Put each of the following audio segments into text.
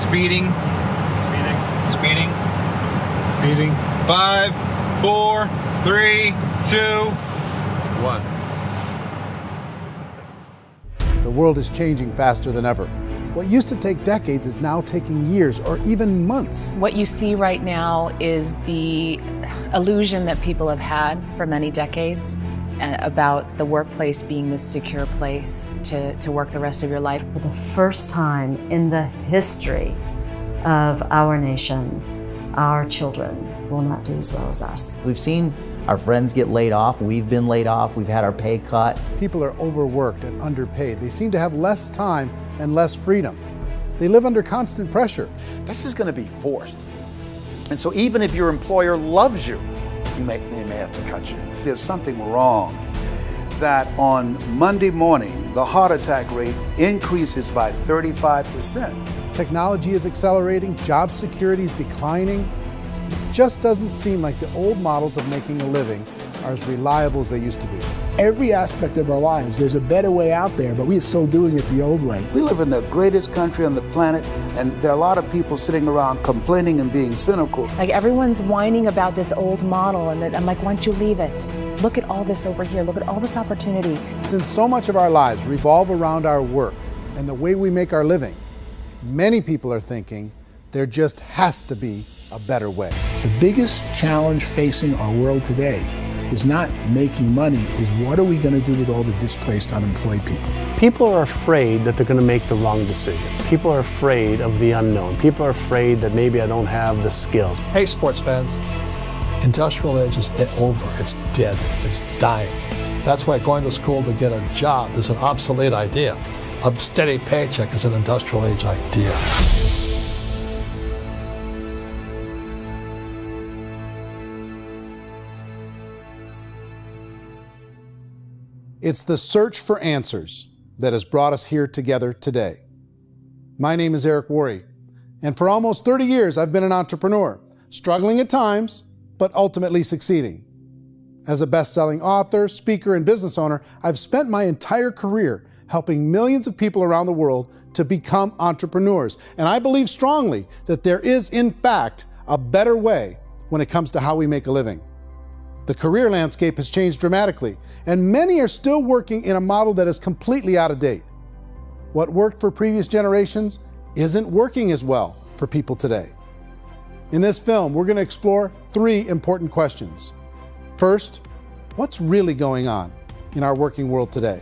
Speeding. Speeding. Speeding. 5, 4, 3, 2, 1. The world is changing faster than ever. What used to take decades is now taking years or even months. What you see right now is the illusion that people have had for many decades about the workplace being this secure place to work the rest of your life. For the first time in the history of our nation, our children will not do as well as us. We've seen our friends get laid off, we've been laid off, we've had our pay cut. People are overworked and underpaid. They seem to have less time and less freedom. They live under constant pressure. This is going to be forced. And so even if your employer loves you, they may have to cut you. There's something wrong that on Monday morning, the heart attack rate increases by 35%. Technology is accelerating, job security is declining. It just doesn't seem like the old models of making a living are as reliable as they used to be. Every aspect of our lives, there's a better way out there, but we're still doing it the old way. We live in the greatest country on the planet, and there are a lot of people sitting around complaining and being cynical. Like everyone's whining about this old model, and I'm like, why don't you leave it? Look at all this over here. Look at all this opportunity. Since so much of our lives revolve around our work and the way we make our living, many people are thinking there just has to be a better way. The biggest challenge facing our world today is not making money, is what are we going to do with all the displaced, unemployed people? People are afraid that they're going to make the wrong decision. People are afraid of the unknown. People are afraid that maybe I don't have the skills. Hey, sports fans, industrial age is over. It's dead. It's dying. That's why going to school to get a job is an obsolete idea. A steady paycheck is an industrial age idea. It's the search for answers that has brought us here together today. My name is Eric Worre, and for almost 30 years I've been an entrepreneur, struggling at times, but ultimately succeeding. As a best-selling author, speaker, and business owner, I've spent my entire career helping millions of people around the world to become entrepreneurs. And I believe strongly that there is, in fact, a better way when it comes to how we make a living. The career landscape has changed dramatically, and many are still working in a model that is completely out of date. What worked for previous generations isn't working as well for people today. In this film, we're going to explore 3 important questions. First, what's really going on in our working world today?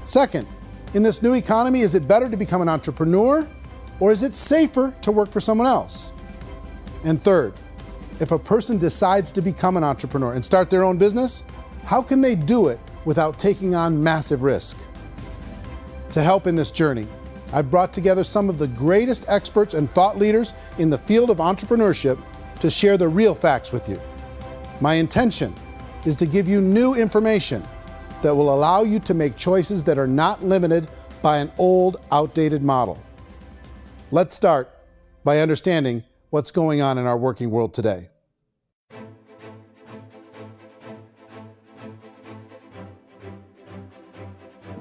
Second, in this new economy, is it better to become an entrepreneur, or is it safer to work for someone else? And third, if a person decides to become an entrepreneur and start their own business, how can they do it without taking on massive risk? To help in this journey, I've brought together some of the greatest experts and thought leaders in the field of entrepreneurship to share the real facts with you. My intention is to give you new information that will allow you to make choices that are not limited by an old, outdated model. Let's start by understanding what's going on in our working world today.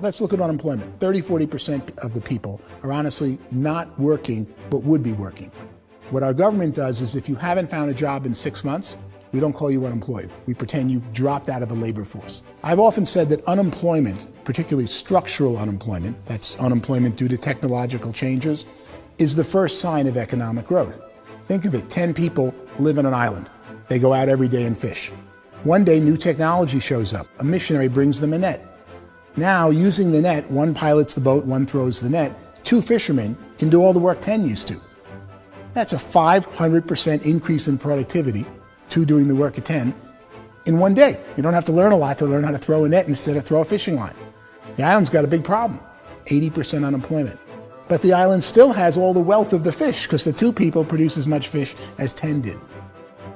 Let's look at unemployment. 30–40% of the people are honestly not working, but would be working. What our government does is if you haven't found a job in 6 months, we don't call you unemployed. We pretend you dropped out of the labor force. I've often said that unemployment, particularly structural unemployment, that's unemployment due to technological changes, is the first sign of economic growth. Think of it, 10 people live on an island. They go out every day and fish. One day, new technology shows up. A missionary brings them a net. Now, using the net, one pilots the boat, one throws the net. 2 fishermen can do all the work 10 used to. That's a 500% increase in productivity, 2 doing the work of 10, in one day. You don't have to learn a lot to learn how to throw a net instead of throw a fishing line. The island's got a big problem, 80% unemployment. But the island still has all the wealth of the fish because the 2 people produce as much fish as 10 did.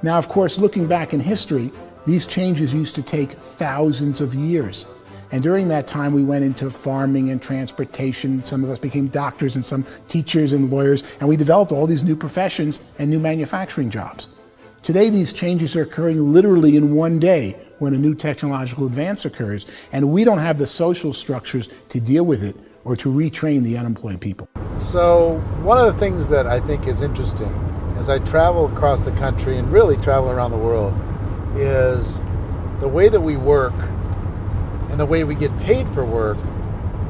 Now, of course, looking back in history, these changes used to take thousands of years. And during that time, we went into farming and transportation. Some of us became doctors and some teachers and lawyers, and we developed all these new professions and new manufacturing jobs. Today, these changes are occurring literally in one day when a new technological advance occurs, and we don't have the social structures to deal with it or to retrain the unemployed people. So one of the things that I think is interesting as I travel across the country and really travel around the world is the way that we work and the way we get paid for work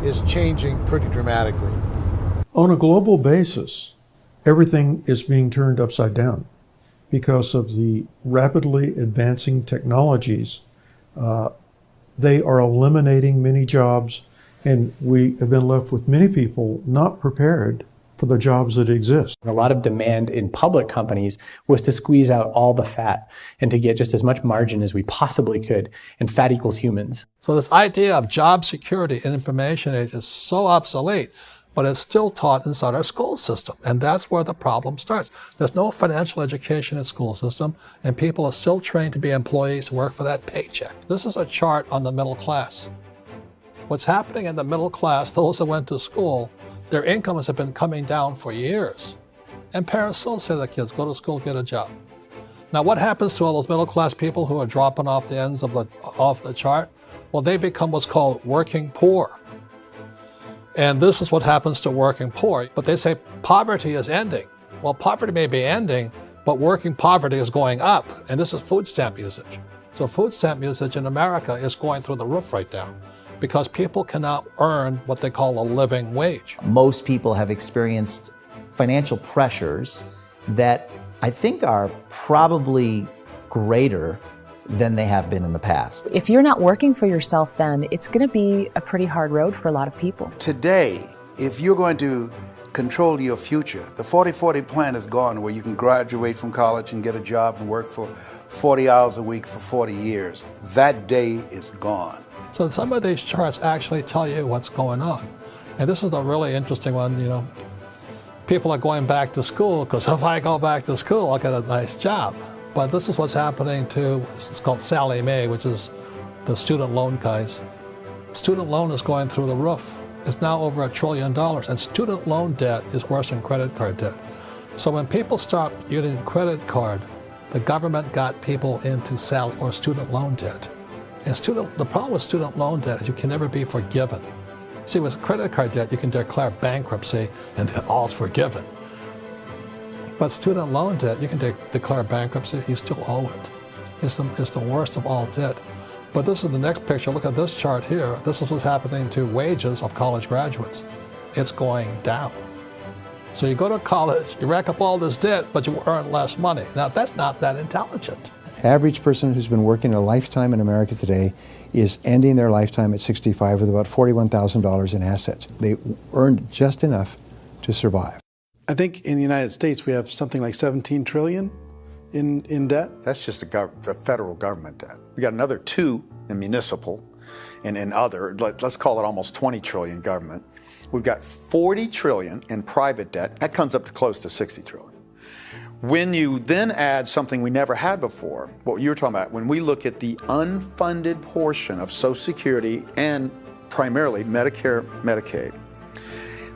is changing pretty dramatically. On a global basis, everything is being turned upside down because of the rapidly advancing technologies. They are eliminating many jobs, and we have been left with many people not prepared for the jobs that exist. A lot of demand in public companies was to squeeze out all the fat and to get just as much margin as we possibly could, and fat equals humans. So this idea of job security in information age is so obsolete, but it's still taught inside our school system, and that's where the problem starts. There's no financial education in the school system, and people are still trained to be employees to work for that paycheck. This is a chart on the middle class. What's happening in the middle class, those that went to school, their incomes have been coming down for years. And parents still say to their kids, go to school, get a job. Now what happens to all those middle class people who are dropping off the ends of the chart? Well, they become what's called working poor. And this is what happens to working poor. But they say poverty is ending. Well, poverty may be ending, but working poverty is going up. And this is food stamp usage. So food stamp usage in America is going through the roof right now, because people cannot earn what they call a living wage. Most people have experienced financial pressures that I think are probably greater than they have been in the past. If you're not working for yourself, then it's going to be a pretty hard road for a lot of people. Today, if you're going to control your future, the 40-40 plan is gone, where you can graduate from college and get a job and work for 40 hours a week for 40 years. That day is gone. So some of these charts actually tell you what's going on. And this is a really interesting one, you know. People are going back to school because if I go back to school, I'll get a nice job. But this is what's happening to, it's called Sallie Mae, which is the student loan guys. Student loan is going through the roof. It's now over $1 trillion, and student loan debt is worse than credit card debt. So when people stopped using credit card, the government got people into student loan debt. And the problem with student loan debt is you can never be forgiven. See, with credit card debt, you can declare bankruptcy and then all's forgiven. But student loan debt, you can declare bankruptcy, you still owe it. It's the worst of all debt. But this is the next picture. Look at this chart here. This is what's happening to wages of college graduates. It's going down. So you go to college, you rack up all this debt, but you earn less money. Now, that's not that intelligent. Average person who's been working a lifetime in America today is ending their lifetime at 65 with about $41,000 in assets. They earned just enough to survive. I think in the United States we have something like 17 trillion in debt. That's just the federal government debt. We got another 2 in municipal and in other, let's call it almost 20 trillion government. We've got 40 trillion in private debt. That comes up to close to 60 trillion. When you then add something we never had before, what you were talking about, when we look at the unfunded portion of Social Security and primarily Medicare, Medicaid,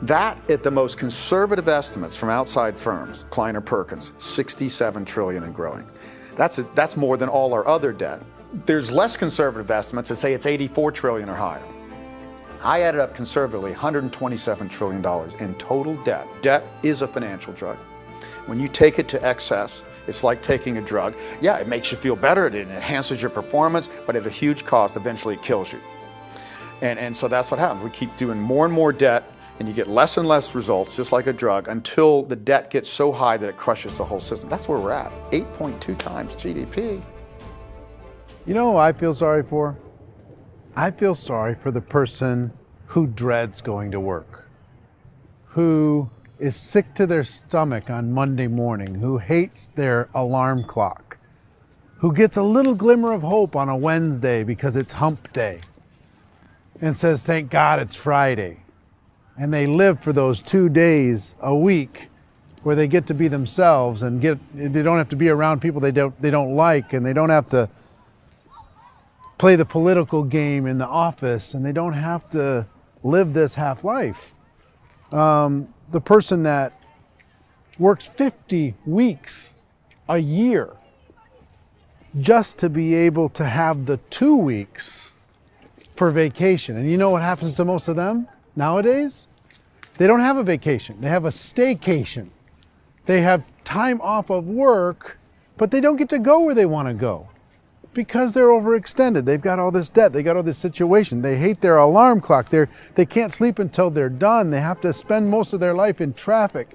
that at the most conservative estimates from outside firms, Kleiner Perkins, 67 trillion and growing. That's more than all our other debt. There's less conservative estimates that say it's 84 trillion or higher. I added up conservatively $127 trillion in total debt. Debt is a financial drug. When you take it to excess, it's like taking a drug. Yeah, it makes you feel better, it enhances your performance, but at a huge cost, eventually it kills you. And so that's what happens. We keep doing more and more debt, and you get less and less results, just like a drug, until the debt gets so high that it crushes the whole system. That's where we're at, 8.2 times GDP. You know who I feel sorry for? I feel sorry for the person who dreads going to work, who is sick to their stomach on Monday morning, who hates their alarm clock, who gets a little glimmer of hope on a Wednesday because it's hump day and says, thank God it's Friday. And they live for those 2 days a week where they get to be themselves and they don't have to be around people they don't like, and they don't have to play the political game in the office, and they don't have to live this half life. The person that works 50 weeks a year just to be able to have the 2 weeks for vacation. And you know what happens to most of them nowadays? They don't have a vacation. They have a staycation. They have time off of work, but they don't get to go where they want to go because they're overextended. They've got all this debt. They got all this situation. They hate their alarm clock. They can't sleep until they're done. They have to spend most of their life in traffic.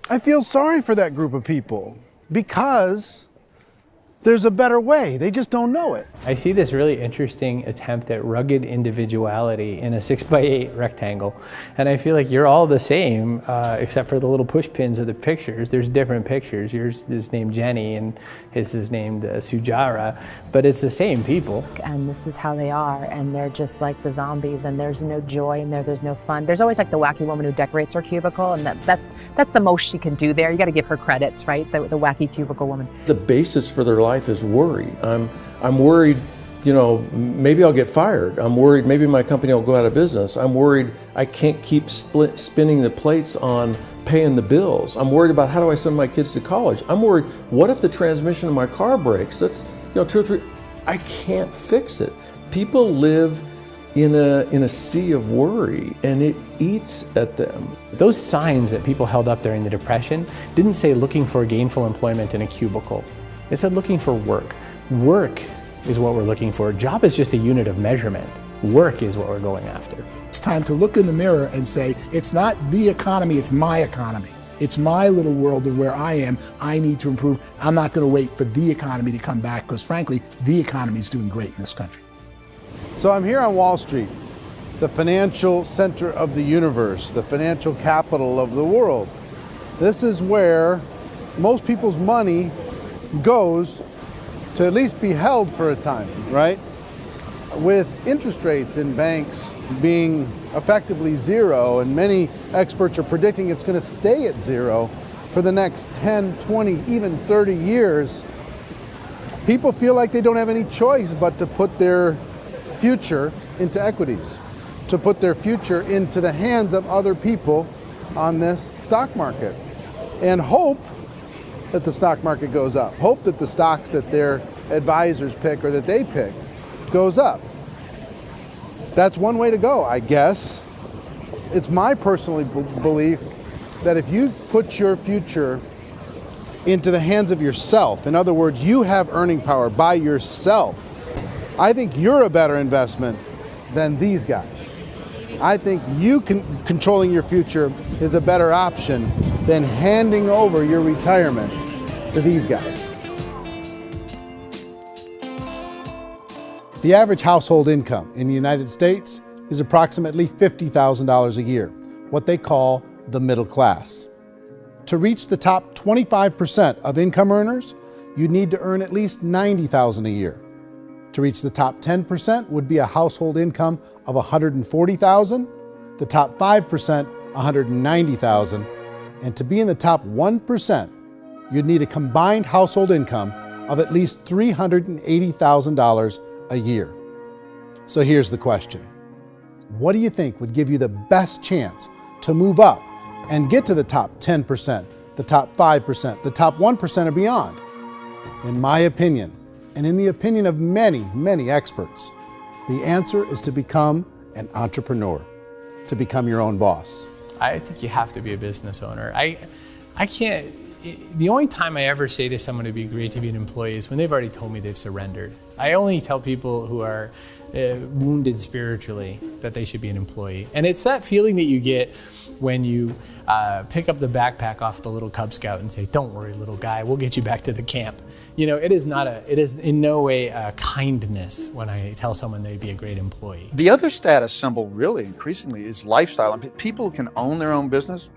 I feel sorry for that group of people because there's a better way. They just don't know it. I see this really interesting attempt at rugged individuality in a 6x8 rectangle. And I feel like you're all the same, except for the little push pins of the pictures. There's different pictures. Yours is named Jenny and his is named Sujara, but it's the same people. And this is how they are, and they're just like the zombies, and there's no joy in there, there's no fun. There's always like the wacky woman who decorates her cubicle, and that's the most she can do there. You got to give her credits, right? The wacky cubicle woman. The basis for their life is worry. I'm worried, you know, maybe I'll get fired. I'm worried maybe my company will go out of business. I'm worried I can't keep spinning the plates on paying the bills. I'm worried about how do I send my kids to college. I'm worried, what if the transmission of my car breaks? That's, you know, 2 or 3, I can't fix it. People live in a sea of worry, and it eats at them. Those signs that people held up during the Depression didn't say looking for gainful employment in a cubicle. It said looking for work. Work is what we're looking for. Job is just a unit of measurement. Work is what we're going after. It's time to look in the mirror and say, it's not the economy, it's my economy. It's my little world of where I am. I need to improve. I'm not going to wait for the economy to come back because frankly, the economy is doing great in this country. So I'm here on Wall Street, the financial center of the universe, the financial capital of the world. This is where most people's money goes to at least be held for a time, right? With interest rates in banks being effectively zero, and many experts are predicting it's going to stay at zero for the next 10, 20, even 30 years, people feel like they don't have any choice but to put their future into equities, to put their future into the hands of other people on this stock market, and hope that the stock market goes up, hope that the stocks that their advisors pick or that they pick goes up. That's one way to go, I guess. It's my personal belief that if you put your future into the hands of yourself, in other words, you have earning power by yourself, I think you're a better investment than these guys. I think you controlling your future is a better option than handing over your retirement to these guys. The average household income in the United States is approximately $50,000 a year, what they call the middle class. To reach the top 25% of income earners, you'd need to earn at least $90,000 a year. To reach the top 10% would be a household income of $140,000, the top 5%, $190,000, and to be in the top 1%, you'd need a combined household income of at least $380,000 a year. So here's the question. What do you think would give you the best chance to move up and get to the top 10%, the top 5%, the top 1% or beyond? In my opinion, and in the opinion of many, many experts, the answer is to become an entrepreneur, to become your own boss. I think you have to be a business owner. I can't, the only time I ever say to someone it'd be great to be an employee is when they've already told me they've surrendered. I only tell people who are wounded spiritually that they should be an employee. And it's that feeling that you get when you pick up the backpack off the little Cub Scout and say, "Don't worry, little guy, we'll get you back to the camp." You know, it is in no way a kindness when I tell someone they'd be a great employee. The other status symbol really increasingly is lifestyle. I mean, people can own their own business,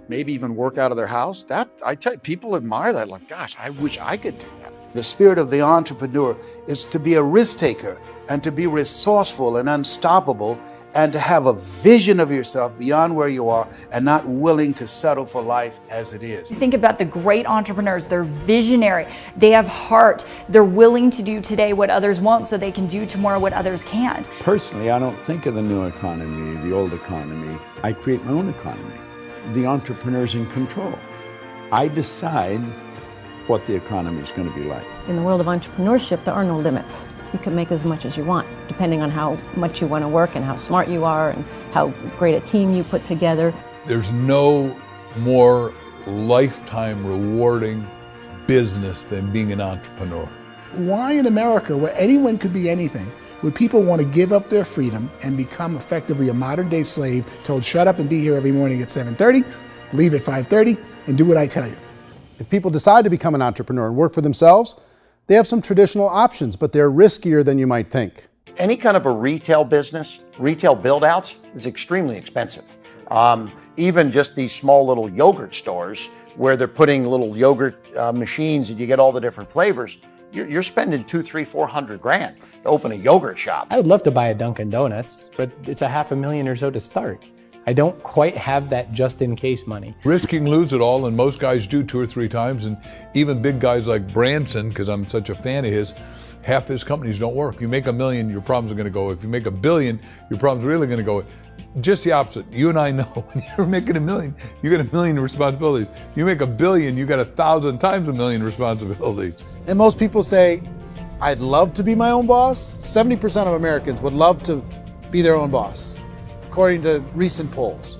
maybe even work out of their house. That, I tell you, people admire that. Like, gosh, I wish I could do that. The spirit of the entrepreneur is to be a risk taker and to be resourceful and unstoppable and to have a vision of yourself beyond where you are and not willing to settle for life as it is. Think about the great entrepreneurs. They're visionary. They have heart. They're willing to do today what others won't so they can do tomorrow what others can't. Personally, I don't think of the new economy, the old economy. I create my own economy. The entrepreneur's in control. I decide what the economy is going to be like. In the world of entrepreneurship, there are no limits. you can make as much as you want, depending on how much you want to work and how smart you are and how great a team you put together. There's no more lifetime rewarding business than being an entrepreneur. Why in America, where anyone could be anything, would people want to give up their freedom and become effectively a modern-day slave, told shut up and be here every morning at 7:30, leave at 5:30, and do what I tell you? If people decide to become an entrepreneur and work for themselves, they have some traditional options, but they're riskier than you might think. Any kind of a retail business, retail build-outs, is extremely expensive. Even just these small little yogurt stores where they're putting little yogurt machines and you get all the different flavors, you're spending $200,000, $300,000, $400,000 to open a yogurt shop. I would love to buy a Dunkin' Donuts, but it's $500,000 or so to start. I don't quite have that just-in-case money. Risk you can lose it all, and most guys do 2 or 3 times, and even big guys like Branson, because I'm such a fan of his, half his companies don't work. If you make $1 million, your problems are going to go. If you make $1 billion, your problems are really going to go. Just the opposite. You and I know when you're making $1 million, you get $1 million responsibilities. You make $1 billion, you got 1,000 times $1 million responsibilities. And most people say, I'd love to be my own boss. 70% of Americans would love to be their own boss, according to recent polls.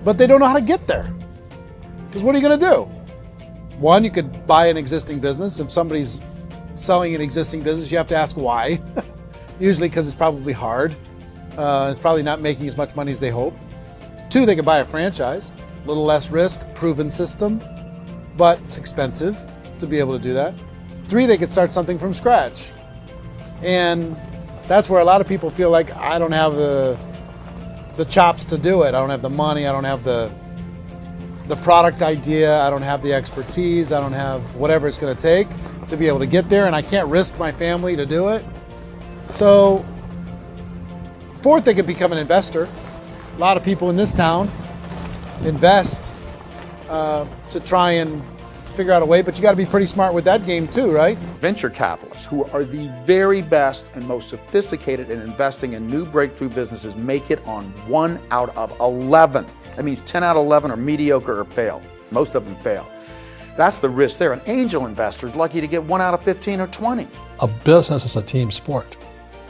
But they don't know how to get there. Because what are you going to do? One, you could buy an existing business. If somebody's selling an existing business, you have to ask why. Usually because it's probably hard. It's probably not making as much money as they hope. 2, they could buy a franchise. A little less risk, proven system, but it's expensive to be able to do that. 3, they could start something from scratch. And that's where a lot of people feel like, I don't have the chops to do it. I don't have the money. I don't have the product idea. I don't have the expertise. I don't have whatever it's going to take to be able to get there, and I can't risk my family to do it. So 4th, they could become an investor. A lot of people in this town invest to try and figure out a way, but you got to be pretty smart with that game too, right? Venture capitalists, who are the very best and most sophisticated in investing in new breakthrough businesses, make it on 1 out of 11. That means 10 out of 11 are mediocre or fail. Most of them fail. That's the risk there. An angel investor is lucky to get 1 out of 15 or 20. A business is a team sport.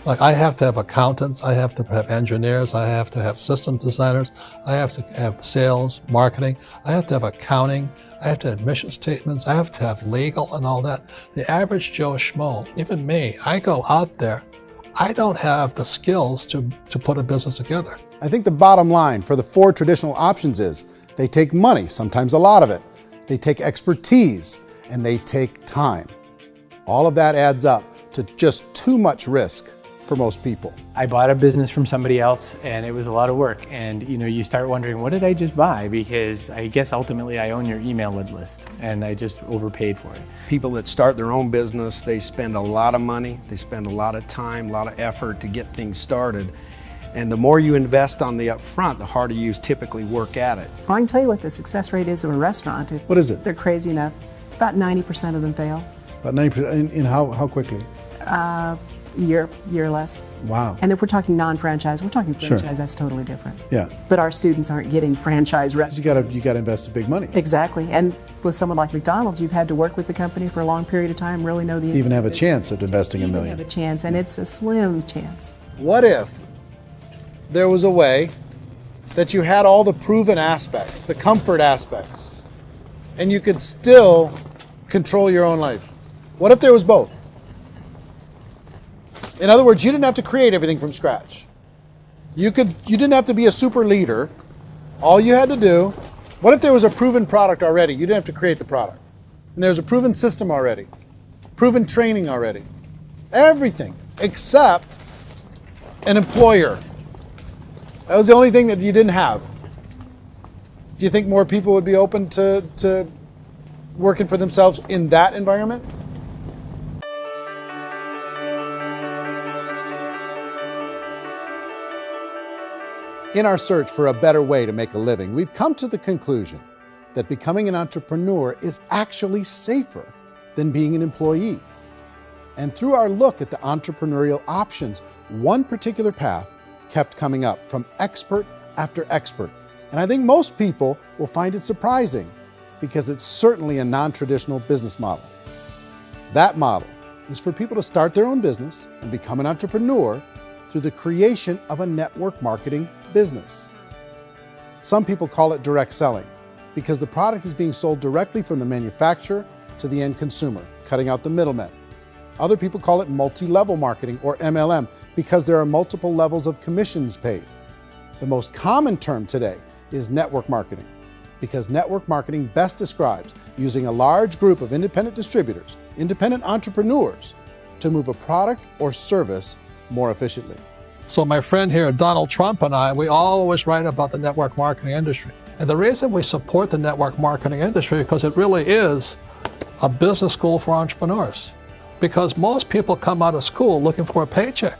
Like, I have to have accountants, I have to have engineers, I have to have systems designers, I have to have sales, marketing, I have to have accounting, I have to have mission statements, I have to have legal and all that. The average Joe Schmo, even me, I go out there, I don't have the skills to put a business together. I think the bottom line for the 4 traditional options is they take money, sometimes a lot of it. They take expertise, and they take time. All of that adds up to just too much risk for most people. I bought a business from somebody else and it was a lot of work. And you start wondering, what did I just buy? Because I guess ultimately I own your email list and I just overpaid for it. People that start their own business, they spend a lot of money, they spend a lot of time, a lot of effort to get things started. And the more you invest on the upfront, the harder you typically work at it. Well, I can tell you what the success rate is of a restaurant. What is it? They're crazy enough. About 90% of them fail. About 90%, in how quickly? Year less. Wow. And if we're talking non-franchise, we're talking franchise, Sure. That's totally different. Yeah. But our students aren't getting franchise restaurants. You got to invest big money. Exactly. And with someone like McDonald's, you've had to work with the company for a long period of time, really know the Even have a chance at investing $1 million. have a chance, and it's a slim chance. What if there was a way that you had all the proven aspects, the comfort aspects, and you could still control your own life? What if there was both? In other words, you didn't have to create everything from scratch. You didn't have to be a super leader. All you had to do, what if there was a proven product already? You didn't have to create the product. And there's a proven system already, proven training already. Everything except an employer. That was the only thing that you didn't have. Do you think more people would be open to working for themselves in that environment? In our search for a better way to make a living, we've come to the conclusion that becoming an entrepreneur is actually safer than being an employee. And through our look at the entrepreneurial options, one particular path kept coming up from expert after expert. And I think most people will find it surprising because it's certainly a non-traditional business model. That model is for people to start their own business and become an entrepreneur through the creation of a network marketing business. Some people call it direct selling because the product is being sold directly from the manufacturer to the end consumer, cutting out the middlemen. Other people call it multi-level marketing, or MLM, because there are multiple levels of commissions paid. The most common term today is network marketing, because network marketing best describes using a large group of independent distributors, independent entrepreneurs, to move a product or service more efficiently. So my friend here, Donald Trump, and I, we always write about the network marketing industry. And the reason we support the network marketing industry is because it really is a business school for entrepreneurs. Because most people come out of school looking for a paycheck.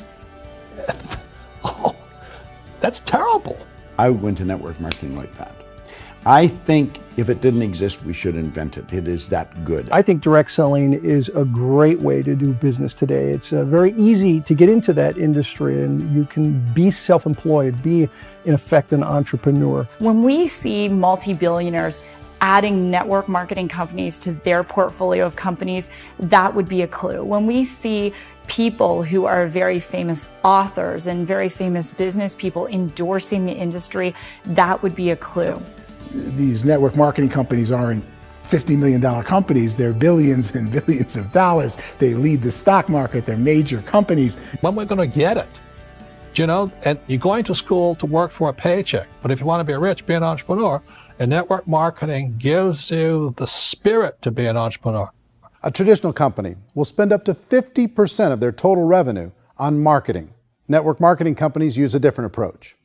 Oh, that's terrible. I went to network marketing like that. I think if it didn't exist, we should invent it. It is that good. I think direct selling is a great way to do business today. It's very easy to get into that industry, and you can be self-employed, be in effect an entrepreneur. When we see multi-billionaires adding network marketing companies to their portfolio of companies, that would be a clue. When we see people who are very famous authors and very famous business people endorsing the industry, that would be a clue. These network marketing companies aren't $50 million companies, they're billions and billions of dollars. They lead the stock market, they're major companies. When we're going to get it? You know, and you're going to school to work for a paycheck, but if you want to be rich, be an entrepreneur, and network marketing gives you the spirit to be an entrepreneur. A traditional company will spend up to 50% of their total revenue on marketing. Network marketing companies use a different approach.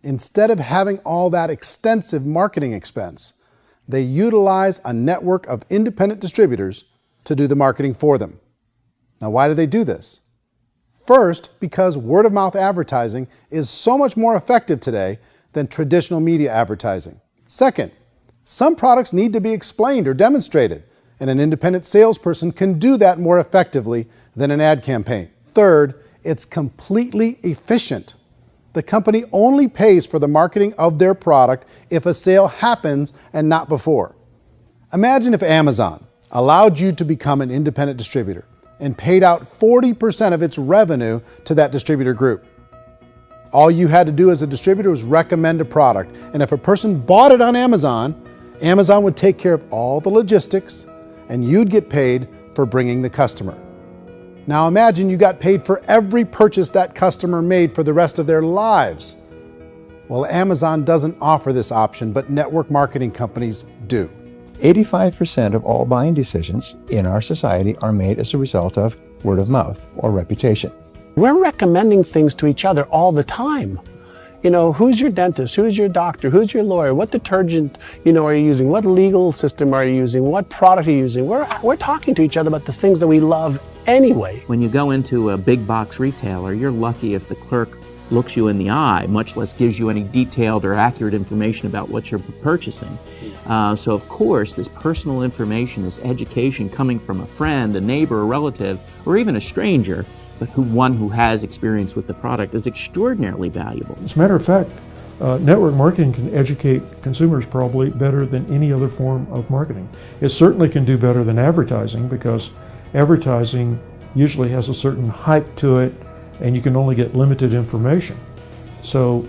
Instead of having all that extensive marketing expense, they utilize a network of independent distributors to do the marketing for them. Now, why do they do this? First, because word-of-mouth advertising is so much more effective today than traditional media advertising. Second, some products need to be explained or demonstrated, and an independent salesperson can do that more effectively than an ad campaign. Third, it's completely efficient. The company only pays for the marketing of their product if a sale happens and not before. Imagine if Amazon allowed you to become an independent distributor and paid out 40% of its revenue to that distributor group. All you had to do as a distributor was recommend a product, and if a person bought it on Amazon, Amazon would take care of all the logistics, and you'd get paid for bringing the customer. Now imagine you got paid for every purchase that customer made for the rest of their lives. Well, Amazon doesn't offer this option, but network marketing companies do. 85% of all buying decisions in our society are made as a result of word of mouth or reputation. We're recommending things to each other all the time. You know, who's your dentist? Who's your doctor? Who's your lawyer? What detergent, are you using? What legal system are you using? What product are you using? We're talking to each other about the things that we love anyway. When you go into a big box retailer, you're lucky if the clerk looks you in the eye, much less gives you any detailed or accurate information about what you're purchasing. So of course, this personal information, this education coming from a friend, a neighbor, a relative, or even a stranger, but one who has experience with the product is extraordinarily valuable. As a matter of fact, network marketing can educate consumers probably better than any other form of marketing. It certainly can do better than advertising because advertising usually has a certain hype to it and you can only get limited information. So,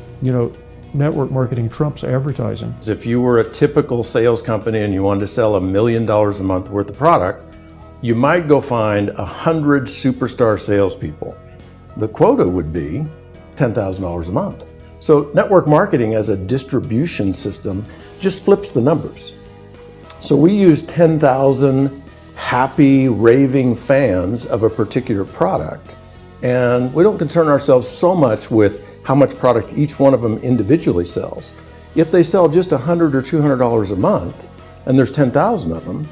network marketing trumps advertising. If you were a typical sales company and you wanted to sell $1 million a month worth of product, you might go find 100 superstar salespeople. The quota would be $10,000 a month. So network marketing as a distribution system just flips the numbers. So we use 10,000 happy, raving fans of a particular product, and we don't concern ourselves so much with how much product each one of them individually sells. If they sell just $100 or $200 a month, and there's 10,000 of them,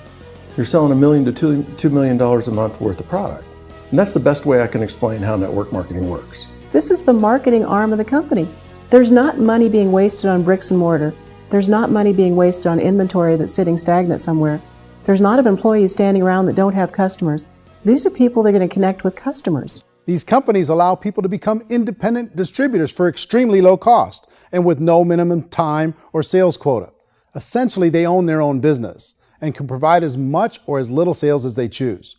you're selling $1 million to $2 million a month worth of product. And that's the best way I can explain how network marketing works. This is the marketing arm of the company. There's not money being wasted on bricks and mortar. There's not money being wasted on inventory that's sitting stagnant somewhere. There's not of employees standing around that don't have customers. These are people that are going to connect with customers. These companies allow people to become independent distributors for extremely low cost and with no minimum time or sales quota. Essentially, they own their own business and can provide as much or as little sales as they choose.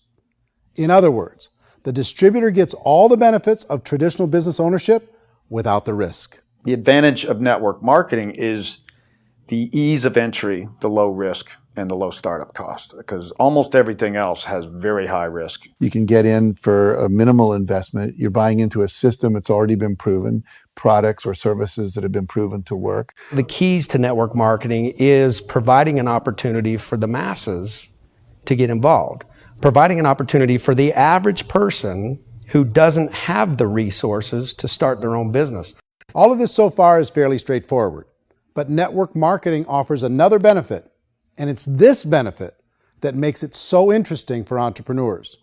In other words, the distributor gets all the benefits of traditional business ownership without the risk. The advantage of network marketing is the ease of entry, the low risk, and the low startup cost, because almost everything else has very high risk. You can get in for a minimal investment. You're buying into a system that's already been proven, products or services that have been proven to work. The keys to network marketing is providing an opportunity for the masses to get involved, providing an opportunity for the average person who doesn't have the resources to start their own business. All of this so far is fairly straightforward, but network marketing offers another benefit, and it's this benefit that makes it so interesting for entrepreneurs.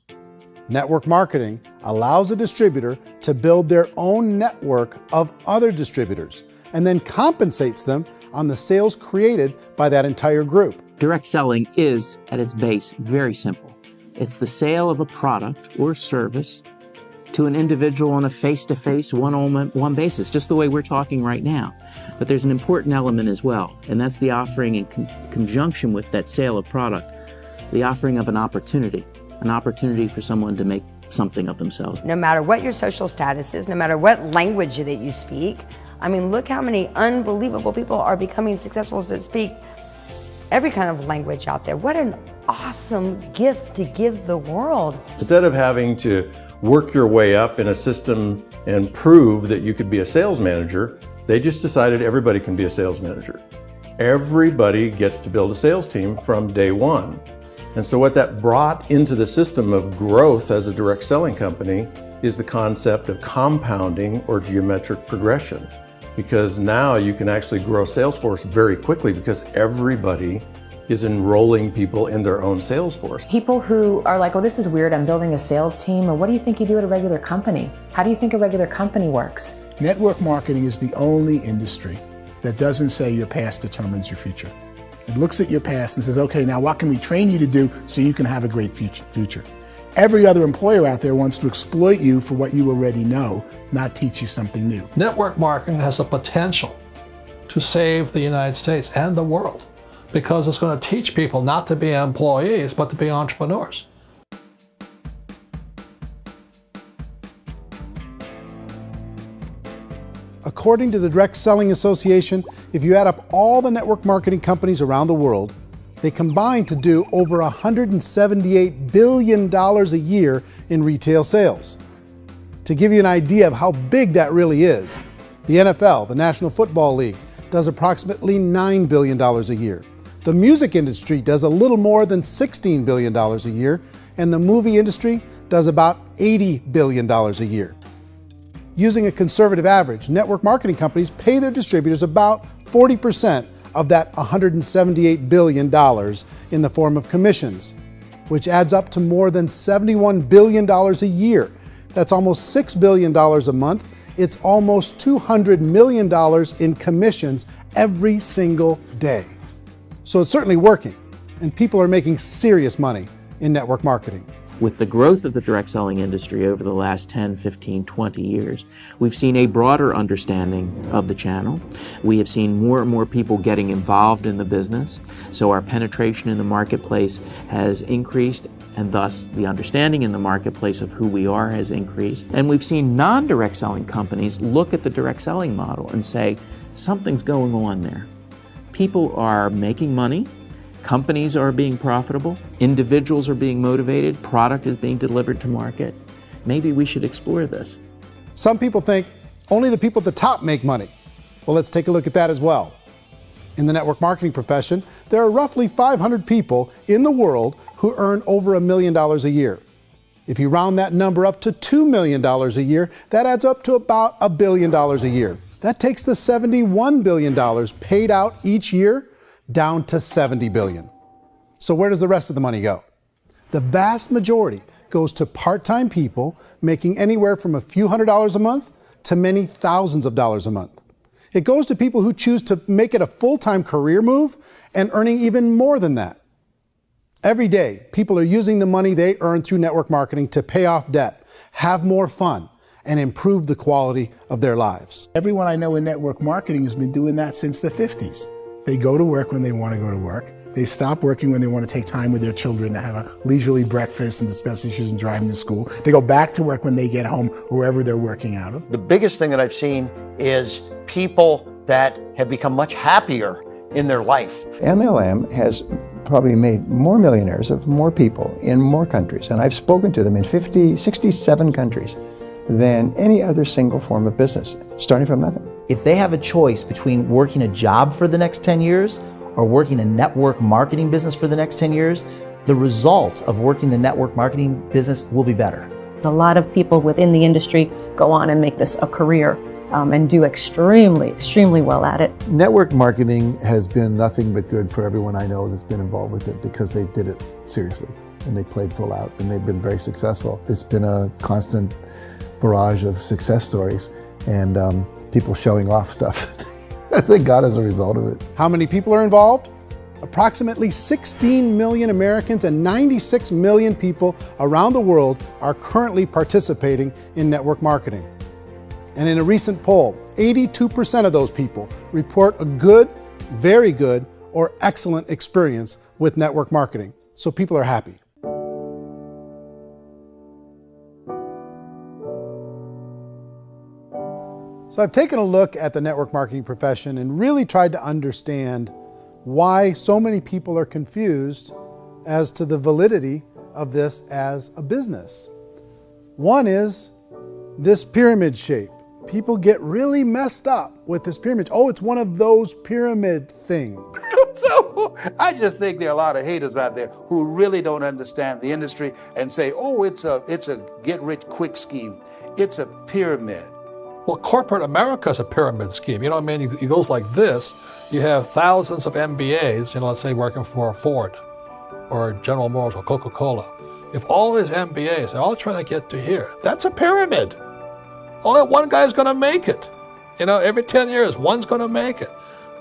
Network marketing allows a distributor to build their own network of other distributors and then compensates them on the sales created by that entire group. Direct selling is, at its base, very simple. It's the sale of a product or service to an individual on a face-to-face, one-on-one basis, just the way we're talking right now. But there's an important element as well, and that's the offering in conjunction with that sale of product, the offering of an opportunity for someone to make something of themselves. No matter what your social status is, no matter what language that you speak, I mean, look how many unbelievable people are becoming successful that speak every kind of language out there. What an awesome gift to give the world. Instead of having to work your way up in a system and prove that you could be a sales manager, they just decided everybody can be a sales manager. Everybody gets to build a sales team from day one. And so what that brought into the system of growth as a direct selling company is the concept of compounding or geometric progression. Because now you can actually grow a sales force very quickly because everybody is enrolling people in their own sales force. People who are like, oh, this is weird, I'm building a sales team, or what do you think you do at a regular company? How do you think a regular company works? Network marketing is the only industry that doesn't say your past determines your future. It looks at your past and says, okay, now what can we train you to do so you can have a great future? Every other employer out there wants to exploit you for what you already know, not teach you something new. Network marketing has the potential to save the United States and the world because it's going to teach people not to be employees, but to be entrepreneurs. According to the Direct Selling Association, if you add up all the network marketing companies around the world, they combine to do over $178 billion a year in retail sales. To give you an idea of how big that really is, the NFL, the National Football League, does approximately $9 billion a year. The music industry does a little more than $16 billion a year, and the movie industry does about $80 billion a year. Using a conservative average, network marketing companies pay their distributors about 40% of that $178 billion in the form of commissions, which adds up to more than $71 billion a year. That's almost $6 billion a month. It's almost $200 million in commissions every single day. So it's certainly working, and people are making serious money in network marketing. With the growth of the direct selling industry over the last 10, 15, 20 years, we've seen a broader understanding of the channel. We have seen more and more people getting involved in the business, so our penetration in the marketplace has increased, and thus the understanding in the marketplace of who we are has increased. And we've seen non-direct selling companies look at the direct selling model and say, something's going on there. People are making money, companies are being profitable, individuals are being motivated, product is being delivered to market. Maybe we should explore this. Some people think only the people at the top make money. Well, let's take a look at that as well. In the network marketing profession, there are roughly 500 people in the world who earn over $1 million a year. If you round that number up to $2 million a year, that adds up to about $1 billion a year. That takes the $71 billion paid out each year down to $70 billion. So where does the rest of the money go? The vast majority goes to part-time people making anywhere from a few $100s a month to many thousands of dollars a month. It goes to people who choose to make it a full-time career move and earning even more than that. Every day, people are using the money they earn through network marketing to pay off debt, have more fun, and improve the quality of their lives. Everyone I know in network marketing has been doing that since the 50s. They go to work when they want to go to work. They stop working when they want to take time with their children to have a leisurely breakfast and discuss issues and driving to school. They go back to work when they get home, wherever they're working out of. The biggest thing that I've seen is people that have become much happier in their life. MLM has probably made more millionaires of more people in more countries, and I've spoken to them in 67 countries, than any other single form of business, starting from nothing. If they have a choice between working a job for the next 10 years or working a network marketing business for the next 10 years, the result of working the network marketing business will be better. A lot of people within the industry go on and make this a career and do extremely well at it. Network marketing has been nothing but good for everyone I know that's been involved with it because they did it seriously and they played full out and they've been very successful. It's been a constant barrage of success stories and people showing off stuff that they got as a result of it. How many people are involved? Approximately 16 million Americans and 96 million people around the world are currently participating in network marketing. And in a recent poll, 82% of those people report a good, very good, or excellent experience with network marketing. So people are happy. So I've taken a look at the network marketing profession and really tried to understand why so many people are confused as to the validity of this as a business. One is this pyramid shape. People get really messed up with this pyramid. Oh, it's one of those pyramid things. So I just think there are a lot of haters out there who really don't understand the industry and say, oh, it's a get-rich-quick scheme. It's a pyramid. Well, corporate America is a pyramid scheme. You know what I mean? It goes like this. You have thousands of MBAs, let's say working for Ford or General Motors or Coca-Cola. If all these MBAs are all trying to get to here, that's a pyramid. Only one guy's going to make it. Every 10 years, one's going to make it.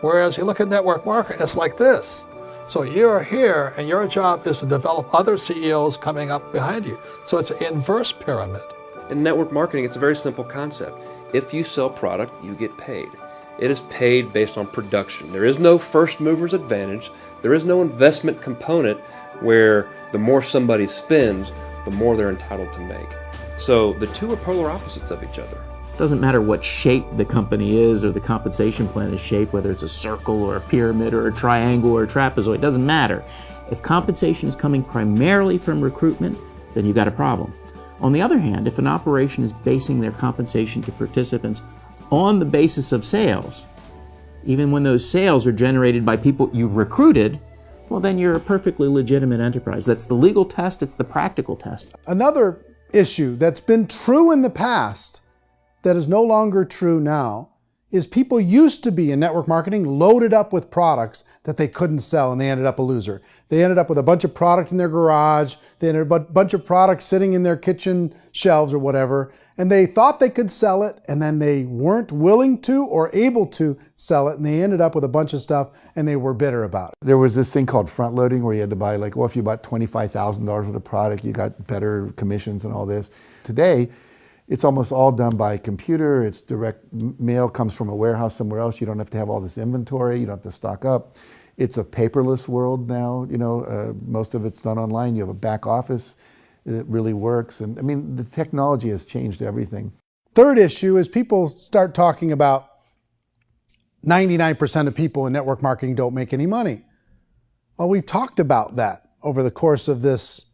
Whereas you look at network marketing, it's like this. So you're here, and your job is to develop other CEOs coming up behind you. So it's an inverse pyramid. In network marketing, it's a very simple concept. If you sell product, you get paid. It is paid based on production. There is no first mover's advantage. There is no investment component where the more somebody spends, the more they're entitled to make. So the two are polar opposites of each other. It doesn't matter what shape the company is or the compensation plan is shaped, whether it's a circle or a pyramid or a triangle or a trapezoid, it doesn't matter. If compensation is coming primarily from recruitment, then you've got a problem. On the other hand, if an operation is basing their compensation to participants on the basis of sales, even when those sales are generated by people you've recruited, well, then you're a perfectly legitimate enterprise. That's the legal test, it's the practical test. Another issue that's been true in the past that is no longer true now is people used to be in network marketing loaded up with products that they couldn't sell and they ended up a loser. They ended up with a bunch of product in their garage, they ended up with a bunch of products sitting in their kitchen shelves or whatever, and they thought they could sell it and then they weren't willing to or able to sell it and they ended up with a bunch of stuff and they were bitter about it. There was this thing called front loading where you had to buy if you bought $25,000 worth of product, you got better commissions and all this. Today, it's almost all done by computer. It's direct mail comes from a warehouse somewhere else. You don't have to have all this inventory. You don't have to stock up. It's a paperless world now. Most of it's done online. You have a back office. It really works. And I mean, the technology has changed everything. Third issue is people start talking about 99% of people in network marketing don't make any money. Well, we've talked about that over the course of this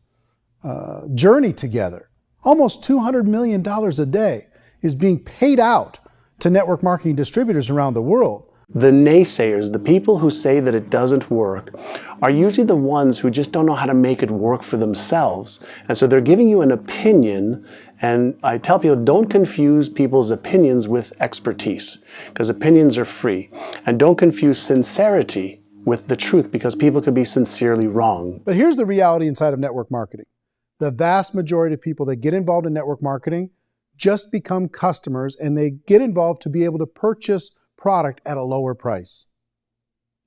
journey together. Almost $200 million a day is being paid out to network marketing distributors around the world. The naysayers, the people who say that it doesn't work, are usually the ones who just don't know how to make it work for themselves. And so they're giving you an opinion, and I tell people, don't confuse people's opinions with expertise, because opinions are free. And don't confuse sincerity with the truth, because people could be sincerely wrong. But here's the reality inside of network marketing. The vast majority of people that get involved in network marketing just become customers and they get involved to be able to purchase product at a lower price.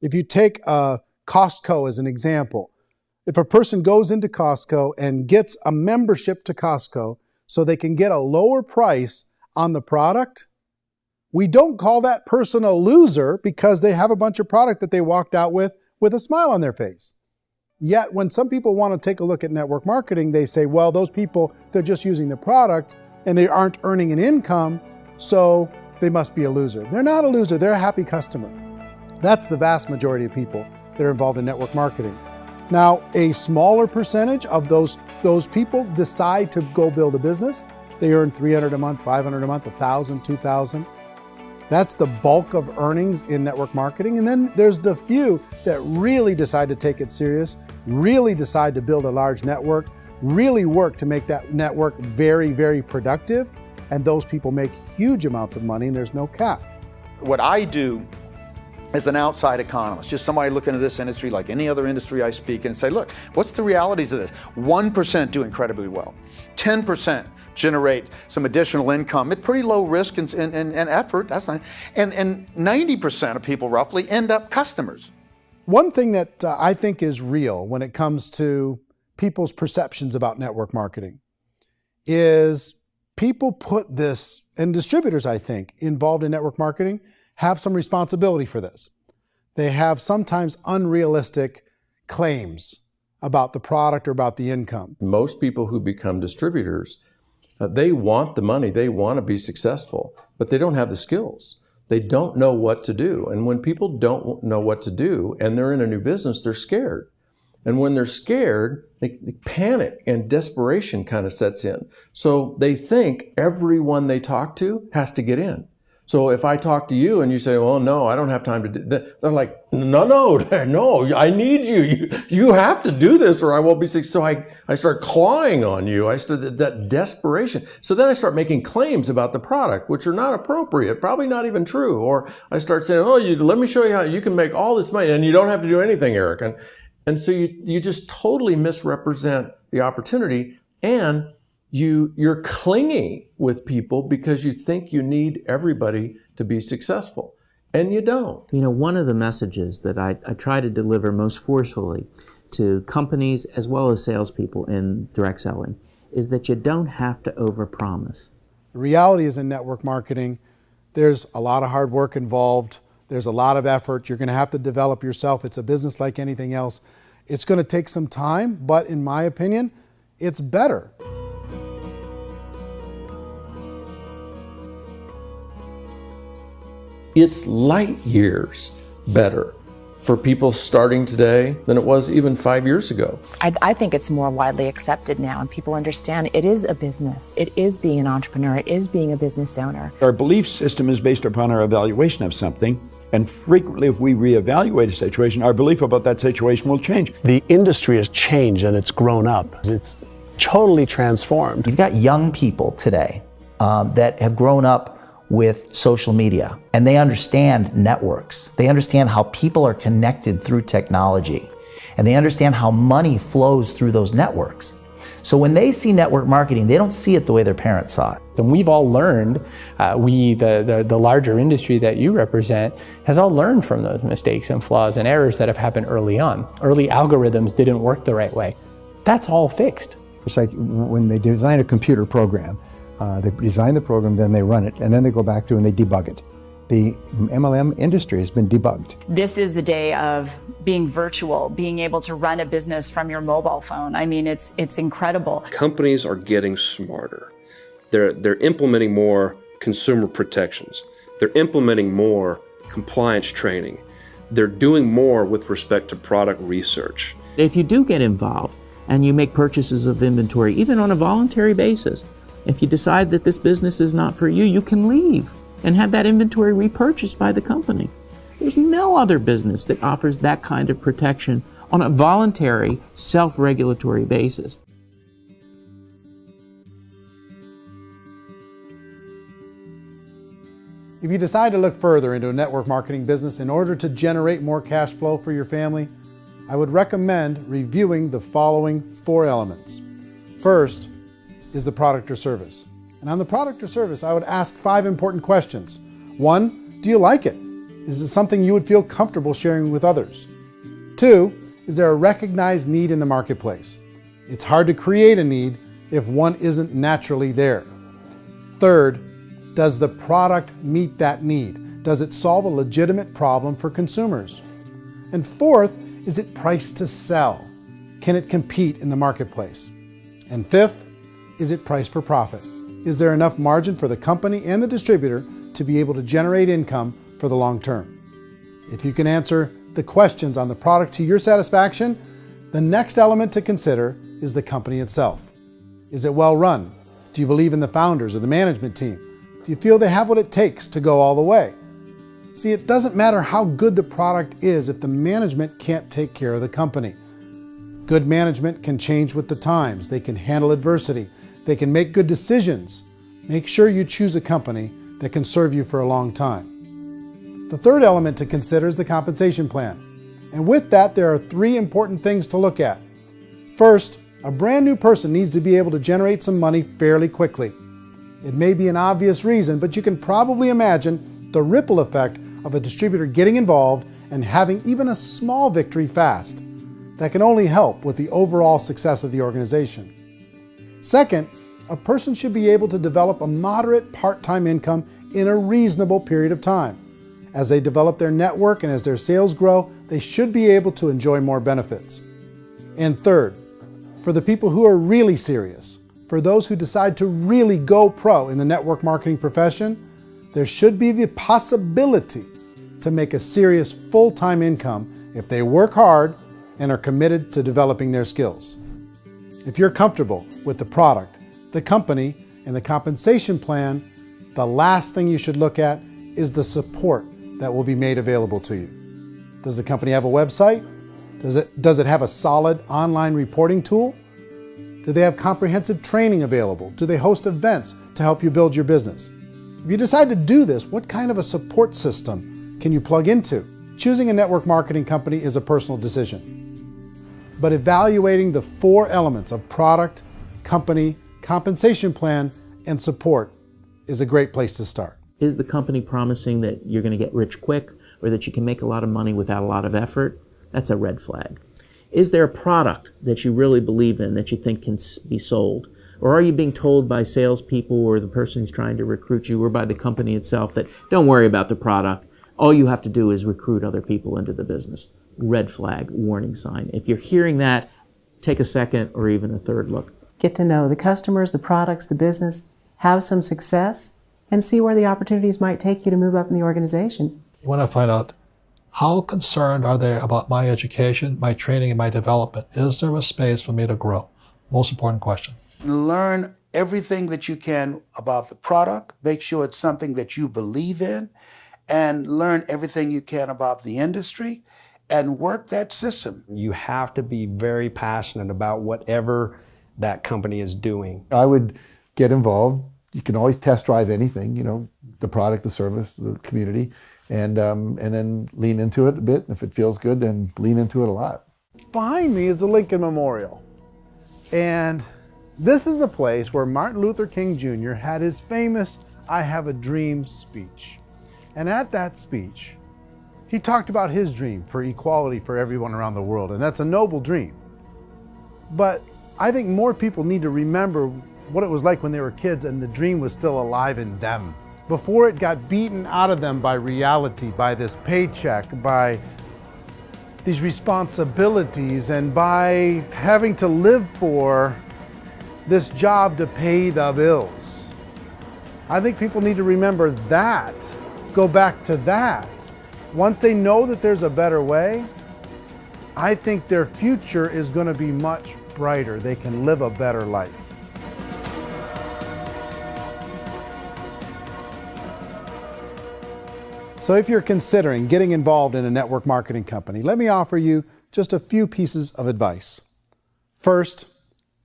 If you take Costco as an example, if a person goes into Costco and gets a membership to Costco so they can get a lower price on the product, we don't call that person a loser because they have a bunch of product that they walked out with with a smile on their face. Yet when some people want to take a look at network marketing, they say, well, those people, they're just using the product and they aren't earning an income, so they must be a loser. They're not a loser, they're a happy customer. That's the vast majority of people that are involved in network marketing. Now, a smaller percentage of those people decide to go build a business. They earn $300 a month, $500 a month, $1,000, $2,000. That's the bulk of earnings in network marketing. And then there's the few that really decide to take it serious, really decide to build a large network, really work to make that network very, very productive. And those people make huge amounts of money and there's no cap. What I do as an outside economist, just somebody looking at this industry like any other industry I speak and say, look, what's the realities of this? 1% do incredibly well. 10% generate some additional income at pretty low risk and effort, that's fine. And 90% of people roughly end up customers. One thing that I think is real when it comes to people's perceptions about network marketing is people put this, and distributors, I think, involved in network marketing have some responsibility for this. They have sometimes unrealistic claims about the product or about the income. Most people who become distributors, they want the money, they want to be successful, but they don't have the skills. They don't know what to do. And when people don't know what to do and they're in a new business, they're scared. And when they're scared, they panic and desperation kind of sets in. So they think everyone they talk to has to get in. So if I talk to you and you say, well, no, I don't have time to do that, they're like, no, I need you. You have to do this or I won't be successful. So I start clawing on you. I start that desperation. So then I start making claims about the product, which are not appropriate, probably not even true. Or I start saying, oh, let me show you how you can make all this money and you don't have to do anything, Eric. And so you just totally misrepresent the opportunity, and you're clingy with people because you think you need everybody to be successful, and you don't. You know, one of the messages that I try to deliver most forcefully to companies as well as salespeople in direct selling is that you don't have to overpromise. The reality is in network marketing, there's a lot of hard work involved. There's a lot of effort. You're going to have to develop yourself. It's a business like anything else. It's going to take some time, but in my opinion, it's better. It's light years better for people starting today than it was even 5 years ago. I think it's more widely accepted now, and people understand it is a business. It is being an entrepreneur. It is being a business owner. Our belief system is based upon our evaluation of something. And frequently, if we reevaluate a situation, our belief about that situation will change. The industry has changed and it's grown up. It's totally transformed. You've got young people today that have grown up with social media, and they understand networks. They understand how people are connected through technology, and they understand how money flows through those networks. So when they see network marketing, they don't see it the way their parents saw it. And we've all learned, the larger industry that you represent, has all learned from those mistakes and flaws and errors that have happened early on. Early algorithms didn't work the right way. That's all fixed. It's like when they design a computer program, they design the program, then they run it, and then they go back through and they debug it. The MLM industry has been debugged. This is the day of being virtual, being able to run a business from your mobile phone. I mean, it's incredible. Companies are getting smarter. They're implementing more consumer protections. They're implementing more compliance training. They're doing more with respect to product research. If you do get involved and you make purchases of inventory, even on a voluntary basis, if you decide that this business is not for you, you can leave and have that inventory repurchased by the company. There's no other business that offers that kind of protection on a voluntary, self-regulatory basis. If you decide to look further into a network marketing business in order to generate more cash flow for your family, I would recommend reviewing the following 4 elements. First is the product or service. And on the product or service, I would ask 5 important questions. 1, do you like it? Is it something you would feel comfortable sharing with others? 2, is there a recognized need in the marketplace? It's hard to create a need if one isn't naturally there. 3rd, does the product meet that need? Does it solve a legitimate problem for consumers? And 4th, is it priced to sell? Can it compete in the marketplace? And fifth, is it priced for profit? Is there enough margin for the company and the distributor to be able to generate income for the long term? If you can answer the questions on the product to your satisfaction, the next element to consider is the company itself. Is it well run? Do you believe in the founders or the management team? Do you feel they have what it takes to go all the way? See, it doesn't matter how good the product is if the management can't take care of the company. Good management can change with the times. They can handle adversity. They can make good decisions. Make sure you choose a company that can serve you for a long time. The third element to consider is the compensation plan. And with that, there are 3 important things to look at. First, a brand new person needs to be able to generate some money fairly quickly. It may be an obvious reason, but you can probably imagine the ripple effect of a distributor getting involved and having even a small victory fast. That can only help with the overall success of the organization. Second, a person should be able to develop a moderate part-time income in a reasonable period of time. As they develop their network and as their sales grow, they should be able to enjoy more benefits. And third, for the people who are really serious, for those who decide to really go pro in the network marketing profession, there should be the possibility to make a serious full-time income if they work hard and are committed to developing their skills. If you're comfortable with the product, the company, and the compensation plan, the last thing you should look at is the support that will be made available to you. Does the company have a website? Does it have a solid online reporting tool? Do they have comprehensive training available? Do they host events to help you build your business? If you decide to do this, what kind of a support system can you plug into? Choosing a network marketing company is a personal decision. But evaluating the 4 elements of product, company, compensation plan, and support is a great place to start. Is the company promising that you're going to get rich quick or that you can make a lot of money without a lot of effort? That's a red flag. Is there a product that you really believe in that you think can be sold? Or are you being told by salespeople or the person who's trying to recruit you or by the company itself that don't worry about the product, all you have to do is recruit other people into the business? Red flag, warning sign. If you're hearing that, take a second or even a third look. Get to know the customers, the products, the business, have some success, and see where the opportunities might take you to move up in the organization. You want to find out how concerned are they about my education, my training, and my development? Is there a space for me to grow? Most important question. Learn everything that you can about the product. Make sure it's something that you believe in, and learn everything you can about the industry and work that system. You have to be very passionate about whatever that company is doing. I would get involved. You can always test drive anything, the product, the service, the community, and then lean into it a bit. If it feels good, then lean into it a lot. Behind me is the Lincoln Memorial. And this is a place where Martin Luther King Jr. had his famous "I Have a Dream" speech. And at that speech, he talked about his dream for equality for everyone around the world, and that's a noble dream. But I think more people need to remember what it was like when they were kids and the dream was still alive in them. Before it got beaten out of them by reality, by this paycheck, by these responsibilities, and by having to live for this job to pay the bills. I think people need to remember that, go back to that. Once they know that there's a better way, I think their future is going to be much brighter. They can live a better life. So if you're considering getting involved in a network marketing company, let me offer you just a few pieces of advice. First,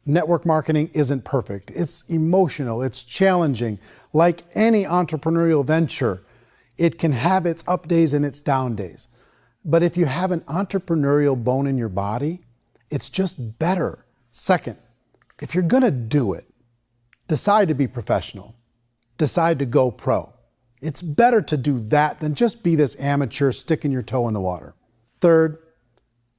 network marketing isn't perfect. It's emotional, it's challenging. Like any entrepreneurial venture, it can have its up days and its down days. But if you have an entrepreneurial bone in your body, it's just better. Second, if you're gonna do it, decide to be professional. Decide to go pro. It's better to do that than just be this amateur sticking your toe in the water. Third,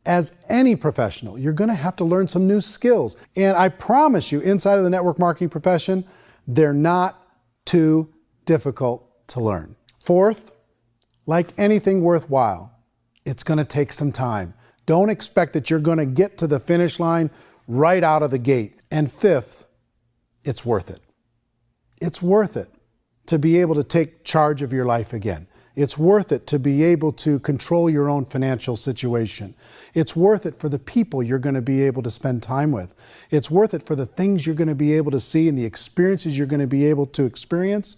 as any professional, you're gonna have to learn some new skills. And I promise you, inside of the network marketing profession, they're not too difficult to learn. Fourth, like anything worthwhile, it's gonna take some time. Don't expect that you're going to get to the finish line right out of the gate. And fifth, it's worth it. It's worth it to be able to take charge of your life again. It's worth it to be able to control your own financial situation. It's worth it for the people you're going to be able to spend time with. It's worth it for the things you're going to be able to see and the experiences you're going to be able to experience.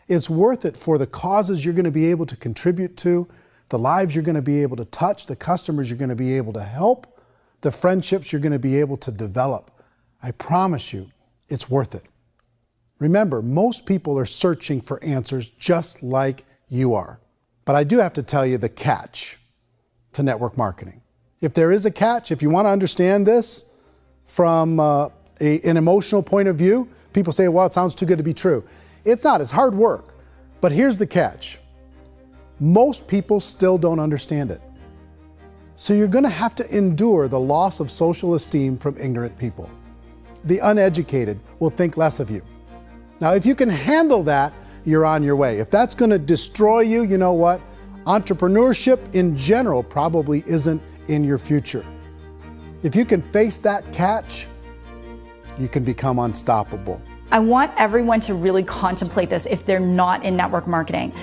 It's worth it for the causes you're going to be able to contribute to, the lives you're going to be able to touch, the customers you're going to be able to help, the friendships you're going to be able to develop. I promise you, it's worth it. Remember, most people are searching for answers just like you are. But I do have to tell you the catch to network marketing. If there is a catch, if you want to understand this from an emotional point of view, people say, well, it sounds too good to be true. It's not, it's hard work. But here's the catch. Most people still don't understand it. So you're going to have to endure the loss of social esteem from ignorant people. The uneducated will think less of you. Now, if you can handle that, you're on your way. If that's going to destroy you, you know what? Entrepreneurship in general probably isn't in your future. If you can face that catch, you can become unstoppable. I want everyone to really contemplate this if they're not in network marketing.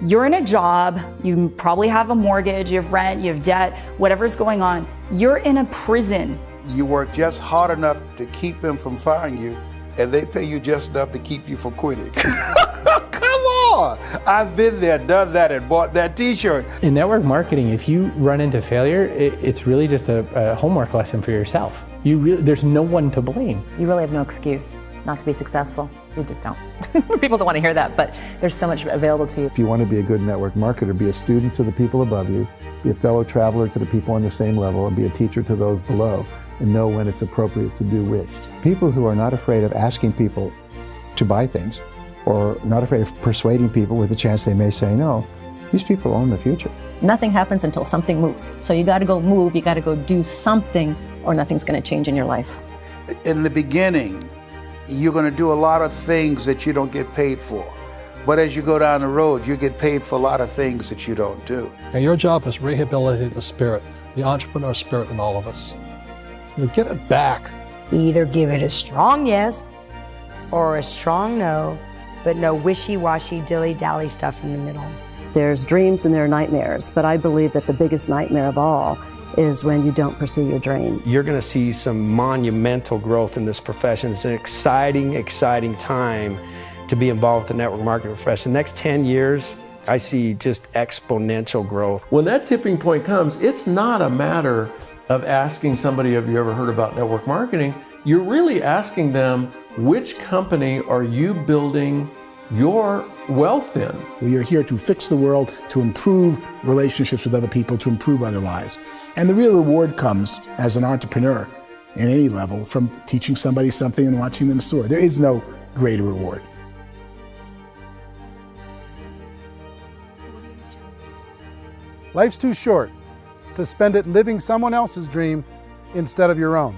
You're in a job, you probably have a mortgage, you have rent, you have debt, whatever's going on. You're in a prison. You work just hard enough to keep them from firing you, and they pay you just enough to keep you from quitting. Come on! I've been there, done that, and bought that t-shirt. In network marketing, if you run into failure, it's really just a homework lesson for yourself. There's no one to blame. You really have no excuse not to be successful. You just don't. People don't want to hear that, but there's so much available to you. If you want to be a good network marketer, be a student to the people above you, be a fellow traveler to the people on the same level, and be a teacher to those below, and know when it's appropriate to do which. People who are not afraid of asking people to buy things, or not afraid of persuading people with a chance they may say no, these people own the future. Nothing happens until something moves. So you got to go move, you got to go do something, or nothing's going to change in your life. In the beginning, you're going to do a lot of things that you don't get paid for. But as you go down the road, you get paid for a lot of things that you don't do. And your job is rehabilitating the spirit, the entrepreneur spirit in all of us. You get it back. Either give it a strong yes or a strong no, but no wishy-washy, dilly-dally stuff in the middle. There's dreams and there are nightmares, but I believe that the biggest nightmare of all is when you don't pursue your dream. You're going to see some monumental growth in this profession. It's an exciting, exciting time to be involved with the network marketing profession. The next 10 years, I see just exponential growth. When that tipping point comes, it's not a matter of asking somebody, have you ever heard about network marketing? You're really asking them, which company are you building your wealth in? We are here to fix the world, to improve relationships with other people, to improve other lives. And the real reward comes as an entrepreneur in any level from teaching somebody something and watching them soar. There is no greater reward. Life's too short to spend it living someone else's dream instead of your own.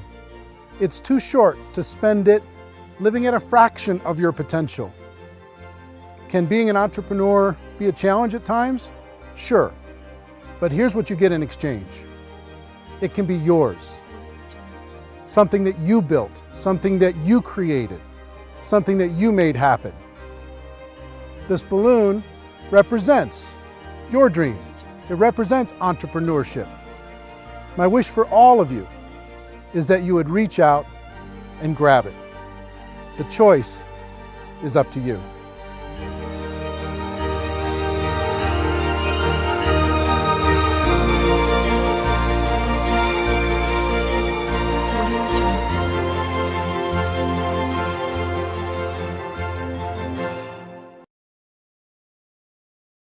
It's too short to spend it living at a fraction of your potential. Can being an entrepreneur be a challenge at times? Sure. But here's what you get in exchange. It can be yours. Something that you built, something that you created, something that you made happen. This balloon represents your dream. It represents entrepreneurship. My wish for all of you is that you would reach out and grab it. The choice is up to you.